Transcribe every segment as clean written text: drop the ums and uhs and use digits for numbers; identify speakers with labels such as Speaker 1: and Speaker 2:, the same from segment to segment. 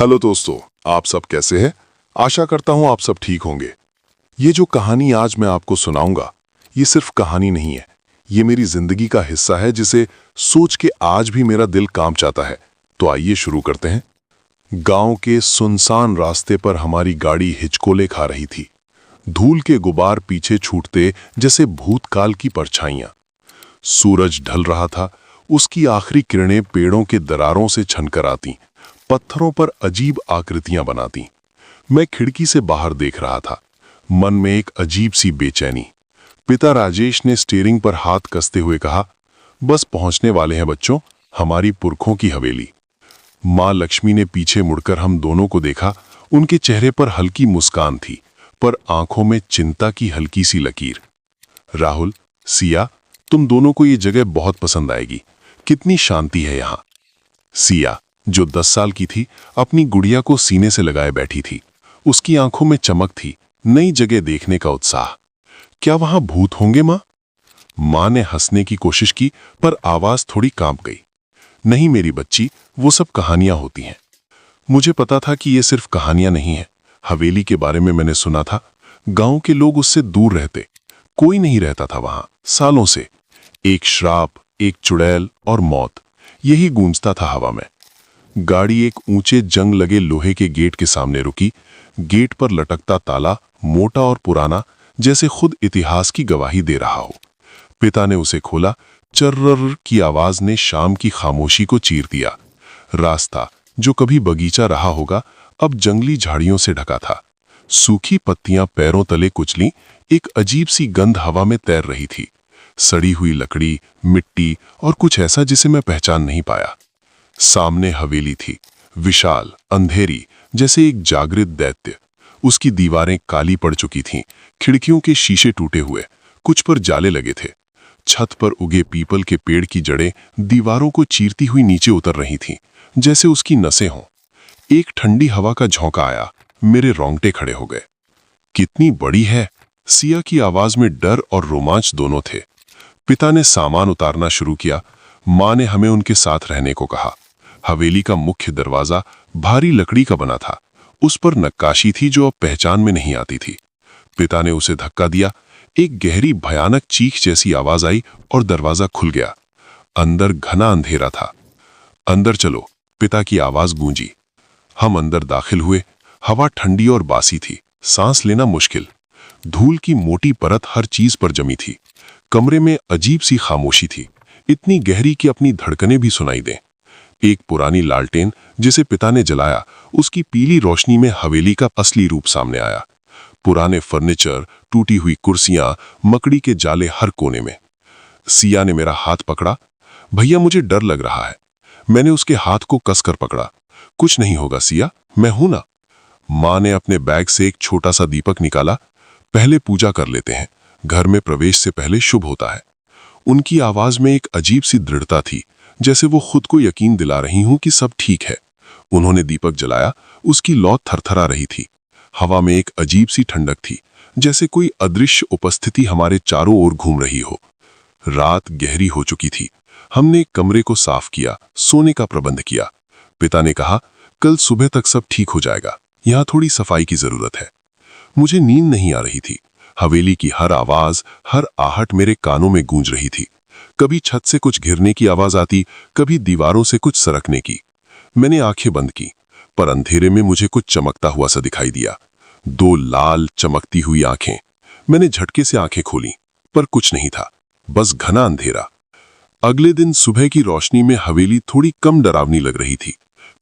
Speaker 1: Hello दोस्तों, आप सब कैसे हैं? आशा करता हूं आप सब ठीक होंगे। ये जो कहानी आज मैं आपको सुनाऊंगा, ये सिर्फ कहानी नहीं है। ये मेरी जिंदगी का हिस्सा है जिसे सोच के आज भी मेरा दिल कांप जाता है। तो आइए शुरू करते हैं। गांव के सुनसान रास्ते पर हमारी गाड़ी हिचकोले खा रही थी। धूल के गुबार पीछे छूटते जैसे भूतकाल की परछाइयां। सूरज ढल रहा था, उसकी आखिरी किरणें पेड़ों के दरारों से छनकर आती, पत्थरों पर अजीब आकृतियां बनाती। मैं खिड़की से बाहर देख रहा था, मन में एक अजीब सी बेचैनी। पिता राजेश ने स्टीयरिंग पर हाथ कसते हुए कहा, बस पहुंचने वाले हैं बच्चों, हमारी पुरखों की हवेली। मां लक्ष्मी ने पीछे मुड़कर हम दोनों को देखा। उनके चेहरे पर हल्की मुस्कान थी, पर आंखों में चिंता की हल्की सी लकीर। राहुल, सिया, तुम दोनों को ये जगह बहुत पसंद आएगी। कितनी शांति है यहाँ। सिया, जो 10 साल की थी, अपनी गुड़िया को सीने से लगाए बैठी थी। उसकी आंखों में चमक थी, नई जगह देखने का उत्साह। क्या वहां भूत होंगे मां? मां ने हंसने की कोशिश की, पर आवाज थोड़ी कांप गई। नहीं मेरी बच्ची, वो सब कहानियां होती हैं। मुझे पता था कि ये सिर्फ कहानियां नहीं है। हवेली के बारे में मैंने सुना था। गांव के लोग उससे दूर रहते, कोई नहीं रहता था वहां सालों से। एक श्राप, एक चुड़ैल और मौत, यही गूंजता था हवा में। गाड़ी एक ऊंचे जंग लगे लोहे के गेट के सामने रुकी। गेट पर लटकता ताला, मोटा और पुराना, जैसे खुद इतिहास की गवाही दे रहा हो। पिता ने उसे खोला। चर्रर की आवाज ने शाम की खामोशी को चीर दिया। रास्ता, जो कभी बगीचा रहा होगा, अब जंगली झाड़ियों से ढका था। सूखी पत्तियां पैरों तले कुचली, एक अजीब सी गंध हवा में तैर रही थी। सड़ी हुई लकड़ी, मिट्टी और कुछ ऐसा जिसे मैं पहचान नहीं पाया। सामने हवेली थी, विशाल, अंधेरी, जैसे एक जागृत दैत्य। उसकी दीवारें काली पड़ चुकी थीं, खिड़कियों के शीशे टूटे हुए, कुछ पर जाले लगे थे। छत पर उगे पीपल के पेड़ की जड़ें दीवारों को चीरती हुई नीचे उतर रही थीं, जैसे उसकी नसें हों। एक ठंडी हवा का झोंका आया, मेरे रोंगटे खड़े हो गए। कितनी बड़ी है? सिया की आवाज में डर और रोमांच दोनों थे। पिता ने सामान उतारना शुरू किया। मां ने हमें उनके साथ रहने को कहा। हवेली का मुख्य दरवाजा भारी लकड़ी का बना था। उस पर नक्काशी थी जो अब पहचान में नहीं आती थी। पिता ने उसे धक्का दिया। एक गहरी भयानक चीख जैसी आवाज आई और दरवाजा खुल गया। अंदर घना अंधेरा था। अंदर चलो, पिता की आवाज गूंजी। हम अंदर दाखिल हुए। हवा ठंडी और बासी थी, सांस लेना मुश्किल। धूल की मोटी परत हर चीज पर जमी थी। कमरे में अजीब सी खामोशी थी, इतनी गहरी कि अपनी धड़कनें भी सुनाई दें। एक पुरानी लालटेन जिसे पिता ने जलाया, उसकी पीली रोशनी में हवेली का असली रूप सामने आया। पुराने फर्नीचर, टूटी हुई कुर्सियां, मकड़ी के जाले हर कोने में। सिया ने मेरा हाथ पकड़ा। भैया, मुझे डर लग रहा है। मैंने उसके हाथ को कसकर पकड़ा। कुछ नहीं होगा सिया, मैं हूं ना। मां ने अपने बैग से एक छोटा सा दीपक निकाला। पहले पूजा कर लेते हैं, घर में प्रवेश से पहले शुभ होता है। उनकी आवाज में एक अजीब सी दृढ़ता थी, जैसे वो खुद को यकीन दिला रही हूं कि सब ठीक है। उन्होंने दीपक जलाया। उसकी लौ थरथरा रही थी। हवा में एक अजीब सी ठंडक थी, जैसे कोई अदृश्य उपस्थिति हमारे चारों ओर घूम रही हो। रात गहरी हो चुकी थी। हमने कमरे को साफ किया, सोने का प्रबंध किया। पिता ने कहा, कल सुबह तक सब ठीक हो जाएगा, यहाँ थोड़ी सफाई की जरूरत है। मुझे नींद नहीं आ रही थी। हवेली की हर आवाज, हर आहट मेरे कानों में गूंज रही थी। कभी छत से कुछ गिरने की आवाज आती, कभी दीवारों से कुछ सरकने की। मैंने आंखें बंद की, पर अंधेरे में मुझे कुछ चमकता हुआ सा दिखाई दिया। 2 लाल चमकती हुई आंखें। मैंने झटके से आंखें खोली, पर कुछ नहीं था, बस घना अंधेरा। अगले दिन सुबह की रोशनी में हवेली थोड़ी कम डरावनी लग रही थी।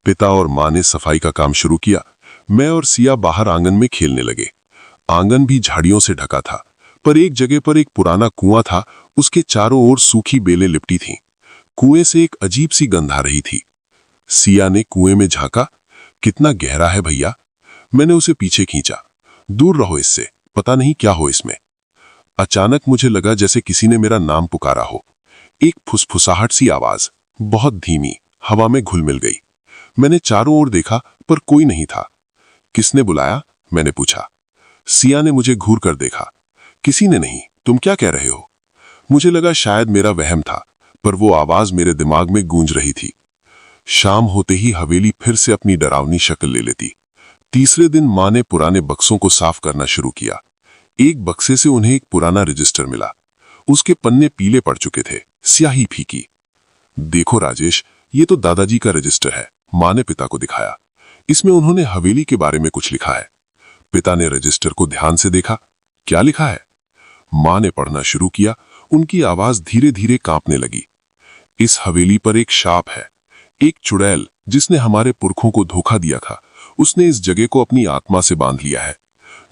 Speaker 1: पिता और मां ने सफाई का काम शुरू किया। मैं और सिया बाहर आंगन में खेलने लगे। आंगन भी झाड़ियों से ढका था, पर एक जगह पर एक पुराना कुआं था। उसके चारों ओर सूखी बेलें लिपटी थीं। कुएं से एक अजीब सी गंध आ रही थी। सिया ने कुएं में झांका। कितना गहरा है भैया। मैंने उसे पीछे खींचा। दूर रहो इससे, पता नहीं क्या हो इसमें। अचानक मुझे लगा जैसे किसी ने मेरा नाम पुकारा हो। एक फुसफुसाहट सी आवाज, बहुत धीमी, हवा में घुल मिल गई। मैंने चारों ओर देखा, पर कोई नहीं था। किसने बुलाया? मैंने पूछा। सिया ने मुझे घूर कर देखा। किसी ने नहीं, तुम क्या कह रहे हो? मुझे लगा शायद मेरा वहम था, पर वो आवाज मेरे दिमाग में गूंज रही थी।
Speaker 2: शाम होते ही हवेली फिर से अपनी डरावनी शक्ल ले लेती। तीसरे दिन माँ ने पुराने बक्सों को साफ करना शुरू किया। एक बक्से से उन्हें एक पुराना रजिस्टर मिला। उसके पन्ने पीले पड़ चुके थे, स्याही फीकी। देखो राजेश, ये तो दादाजी का रजिस्टर है, माँ ने पिता को दिखाया। इसमें उन्होंने हवेली के बारे में कुछ लिखा है। पिता ने रजिस्टर को ध्यान से देखा। क्या लिखा है? माँ ने पढ़ना शुरू किया। उनकी आवाज धीरे धीरे कांपने लगी। इस हवेली पर एक शाप है। एक चुड़ैल जिसने हमारे पुरखों को धोखा दिया था, उसने इस जगह को अपनी आत्मा से बांध लिया है।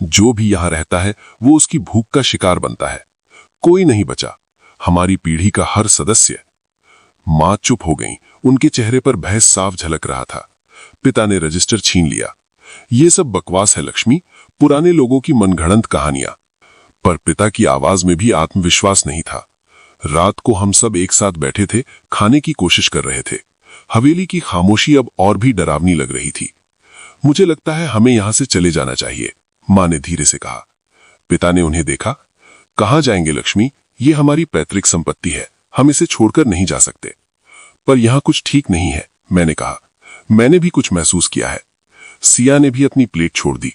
Speaker 2: जो भी यहाँ रहता है वो उसकी भूख का शिकार बनता है। कोई नहीं बचा, हमारी पीढ़ी का हर सदस्य। माँ चुप हो गईं। उनके चेहरे पर भय साफ झलक रहा था। पिता ने रजिस्टर छीन लिया। ये सब बकवास है लक्ष्मी, पुराने लोगों की मनगढ़ंत कहानियां। पर पिता की आवाज में भी आत्मविश्वास नहीं था। रात को हम सब एक साथ बैठे थे, खाने की कोशिश कर रहे थे। हवेली की खामोशी अब और भी डरावनी लग रही थी। मुझे लगता है हमें यहां से चले जाना चाहिए, माँ ने धीरे से कहा। पिता ने उन्हें देखा। कहाँ जाएंगे लक्ष्मी, ये हमारी पैतृक संपत्ति है, हम इसे छोड़कर नहीं जा सकते। पर यहाँ कुछ ठीक नहीं है, मैंने कहा। मैंने भी कुछ महसूस किया है। सिया ने भी अपनी प्लेट छोड़ दी।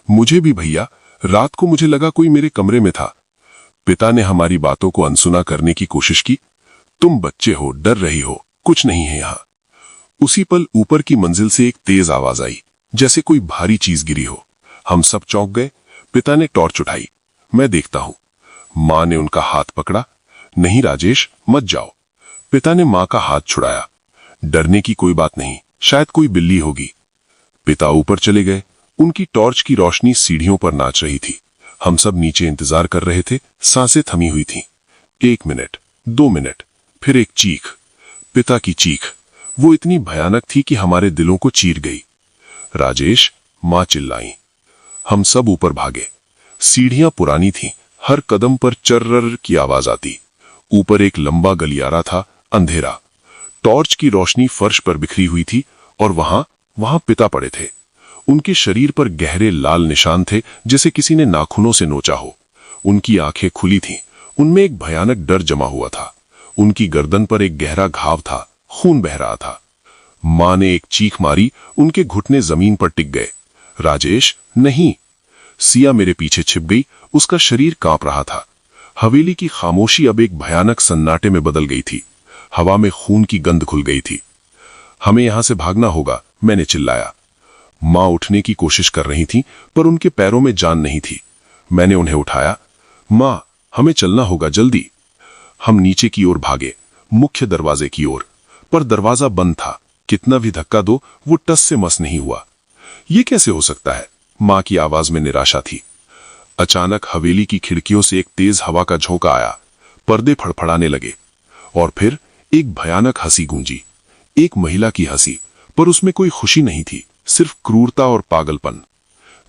Speaker 2: मुझे भी भैया, रात को मुझे लगा कोई मेरे कमरे में था। पिता ने हमारी बातों को अनसुना करने की कोशिश की। तुम बच्चे हो, डर रही हो, कुछ नहीं है यहाँ। उसी पल ऊपर की मंजिल से एक तेज आवाज आई, जैसे कोई भारी चीज गिरी हो। हम सब चौंक गए। पिता ने टॉर्च उठाई। मैं देखता हूं। माँ ने उनका हाथ पकड़ा। नहीं राजेश, मत जाओ। पिता ने माँ का हाथ छुड़ाया। डरने की कोई बात नहीं, शायद कोई बिल्ली होगी। पिता ऊपर चले गए। उनकी टॉर्च की रोशनी सीढ़ियों पर नाच रही थी। हम सब नीचे इंतजार कर रहे थे। सांसें थमी हुई थीं। 1 मिनट, 2 मिनट, फिर एक चीख। पिता की चीख। वो इतनी भयानक थी कि हमारे दिलों को चीर गई। राजेश, माँ चिल्लाई। हम सब ऊपर भागे। सीढ़ियां पुरानी थीं, हर कदम पर चर्रर की आवाज आती। ऊपर एक लंबा गलियारा था, अंधेरा। टॉर्च की रोशनी फर्श पर बिखरी हुई थी और वहां पिता पड़े थे। उनके शरीर पर गहरे लाल निशान थे, जैसे किसी ने नाखूनों से नोचा हो। उनकी आंखें खुली थीं, उनमें एक भयानक डर जमा हुआ था। उनकी गर्दन पर एक गहरा घाव था, खून बह रहा था। माँ ने एक चीख मारी। उनके घुटने जमीन पर टिक गए। राजेश, नहीं। सिया मेरे पीछे छिप गई। उसका शरीर कांप रहा था। हवेली की खामोशी अब एक भयानक सन्नाटे में बदल गई थी। हवा में खून की गंध घुल गई थी। हमें यहां से भागना होगा, मैंने चिल्लाया। माँ उठने की कोशिश कर रही थी, पर उनके पैरों में जान नहीं थी। मैंने उन्हें उठाया। माँ, हमें चलना होगा, जल्दी। हम नीचे की ओर भागे, मुख्य दरवाजे की ओर। पर दरवाजा बंद था। कितना भी धक्का दो, वो टस से मस नहीं हुआ। ये कैसे हो सकता है? माँ की आवाज में निराशा थी। अचानक हवेली की खिड़कियों से एक तेज हवा का झोंका आया। पर्दे फड़फड़ाने लगे और फिर एक भयानक हंसी गूंजी। एक महिला की हंसी, पर उसमें कोई खुशी नहीं थी, सिर्फ क्रूरता और पागलपन।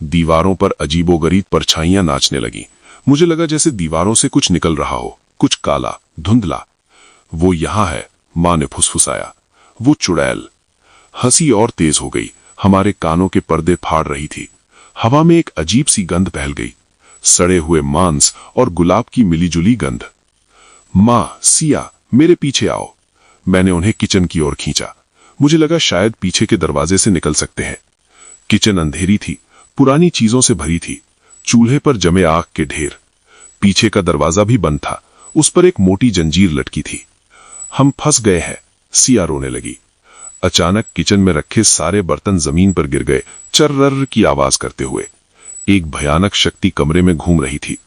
Speaker 2: दीवारों पर अजीबोगरीब परछाइयां नाचने लगी। मुझे लगा जैसे दीवारों से कुछ निकल रहा हो, कुछ काला, धुंधला। वो यहां है, माँ ने फुसफुसाया। वो चुड़ैल। हंसी और तेज हो गई। हमारे कानों के पर्दे फाड़ रही थी। हवा में एक अजीब सी गंध फैल गई, सड़े हुए मांस और गुलाब की मिलीजुली गंध। माँ, सिया, मेरे पीछे आओ। मैंने उन्हें किचन की ओर खींचा। मुझे लगा शायद पीछे के दरवाजे से निकल सकते हैं। किचन अंधेरी थी, पुरानी चीजों से भरी थी। चूल्हे पर जमे आग के ढेर। पीछे का दरवाजा भी बंद था, उस पर एक मोटी जंजीर लटकी थी। हम फंस गए हैं, सिया रोने लगी। अचानक किचन में रखे सारे बर्तन जमीन पर गिर गए, चर्रर की आवाज करते हुए। एक भयानक शक्ति कमरे में घूम रही थी।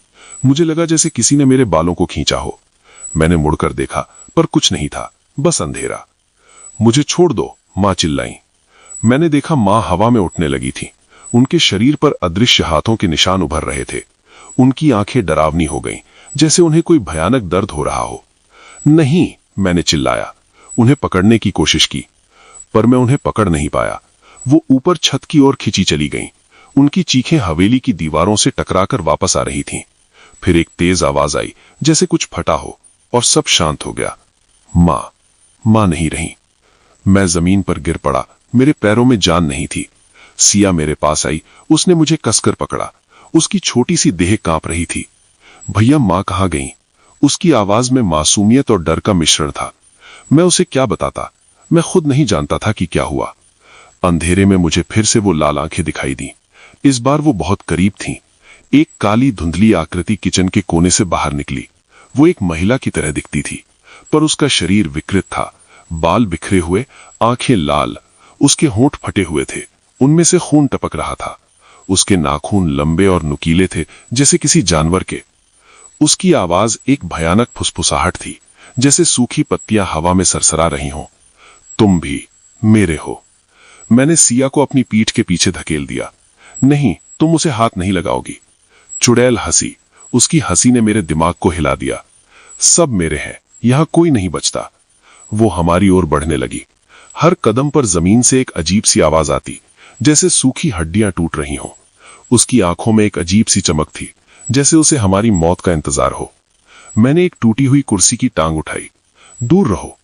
Speaker 2: मुझे लगा जैसे किसी ने मेरे बालों को खींचा हो। मैंने मुड़कर देखा, पर कुछ नहीं था, बस अंधेरा। मुझे छोड़ दो, माँ चिल्लाई। मैंने देखा माँ हवा में उठने लगी थी। उनके शरीर पर अदृश्य हाथों के निशान उभर रहे थे। उनकी आंखें डरावनी हो गईं, जैसे उन्हें कोई भयानक दर्द हो रहा हो। नहीं, मैंने चिल्लाया। उन्हें पकड़ने की कोशिश की, पर मैं उन्हें पकड़ नहीं पाया। वो ऊपर छत की ओर खिंची चली गईं। उनकी चीखें हवेली की दीवारों से टकराकर वापस आ रही थीं। फिर एक तेज आवाज आई, जैसे कुछ फटा हो, और सब शांत हो गया। माँ नहीं रही। मैं जमीन पर गिर पड़ा। मेरे पैरों में जान नहीं थी। सिया मेरे पास आई। उसने मुझे कसकर पकड़ा। उसकी छोटी सी देह कांप रही थी। भैया, माँ कहाँ गई? उसकी आवाज में मासूमियत और डर का मिश्रण था। मैं उसे क्या बताता? मैं खुद नहीं जानता था कि क्या हुआ। अंधेरे में मुझे फिर से वो लाल आंखें दिखाई दी। इस बार वो बहुत करीब थीं। एक काली धुंधली आकृति किचन के कोने से बाहर निकली। वो एक महिला की तरह दिखती थी, पर उसका शरीर विकृत था, बाल बिखरे हुए, आंखें लाल, उसके होंठ फटे हुए थे, उनमें से खून टपक रहा था। उसके नाखून लंबे और नुकीले थे, जैसे किसी जानवर के। उसकी आवाज एक भयानक फुसफुसाहट थी, जैसे सूखी पत्तियां हवा में सरसरा रही हों। तुम भी मेरे हो। मैंने सिया को अपनी पीठ के पीछे धकेल दिया। नहीं, तुम उसे हाथ नहीं लगाओगी। चुड़ैल हंसी। उसकी हंसी ने मेरे दिमाग को हिला दिया। सब मेरे हैं, यहां कोई नहीं बचता। वो हमारी ओर बढ़ने लगी। हर कदम पर जमीन से एक अजीब सी आवाज आती, जैसे सूखी हड्डियां टूट रही हों। उसकी आंखों में एक अजीब सी चमक थी, जैसे उसे हमारी मौत का इंतजार हो। मैंने एक टूटी हुई कुर्सी की टांग उठाई। दूर रहो।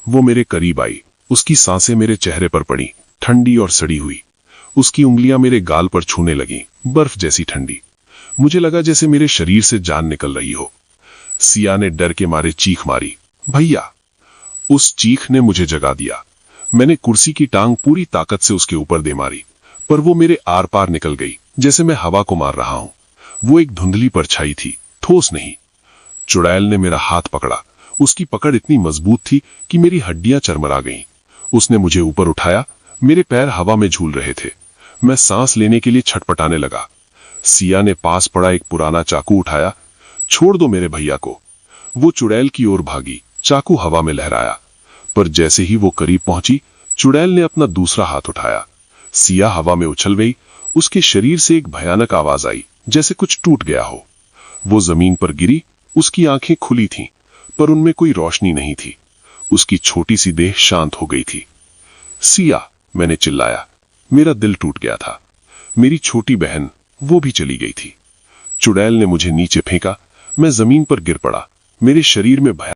Speaker 2: वो मेरे करीब आई। उसकी सांसें मेरे चेहरे पर पड़ी, ठंडी और सड़ी हुई। उसकी उंगलियां मेरे गाल पर छूने लगीं, बर्फ जैसी ठंडी। मुझे लगा जैसे मेरे शरीर से जान निकल रही हो। सिया ने डर के मारे चीख मारी, भैया। उस चीख ने मुझे जगा दिया। मैंने कुर्सी की टांग पूरी ताकत से उसके ऊपर दे मारी, पर वो मेरे आर पार निकल गई, जैसे मैं हवा को मार रहा हूं। वो एक धुंधली परछाई थी, ठोस नहीं। चुड़ैल ने मेरा हाथ पकड़ा। उसकी पकड़ इतनी मजबूत थी कि मेरी हड्डियां चरमरा गईं। उसने मुझे ऊपर उठाया। मेरे पैर हवा में झूल रहे थे। मैं सांस लेने के लिए छटपटाने लगा। सिया ने पास पड़ा एक पुराना चाकू उठाया। छोड़ दो मेरे भैया को। वो चुड़ैल की ओर भागी। चाकू हवा में लहराया, पर जैसे ही वो करीब पहुंची, चुड़ैल ने अपना दूसरा हाथ उठाया। सिया हवा में उछल गई। उसके शरीर से एक भयानक आवाज आई, जैसे कुछ टूट गया हो। वो जमीन पर गिरी। उसकी आंखें खुली थीं, पर उनमें कोई रोशनी नहीं थी। उसकी छोटी सी देह शांत हो गई थी। सिया, मैंने चिल्लाया। मेरा दिल टूट गया था। मेरी छोटी बहन, वो भी चली गई थी। चुड़ैल ने मुझे नीचे फेंका। मैं जमीन पर गिर पड़ा। मेरे शरीर में भय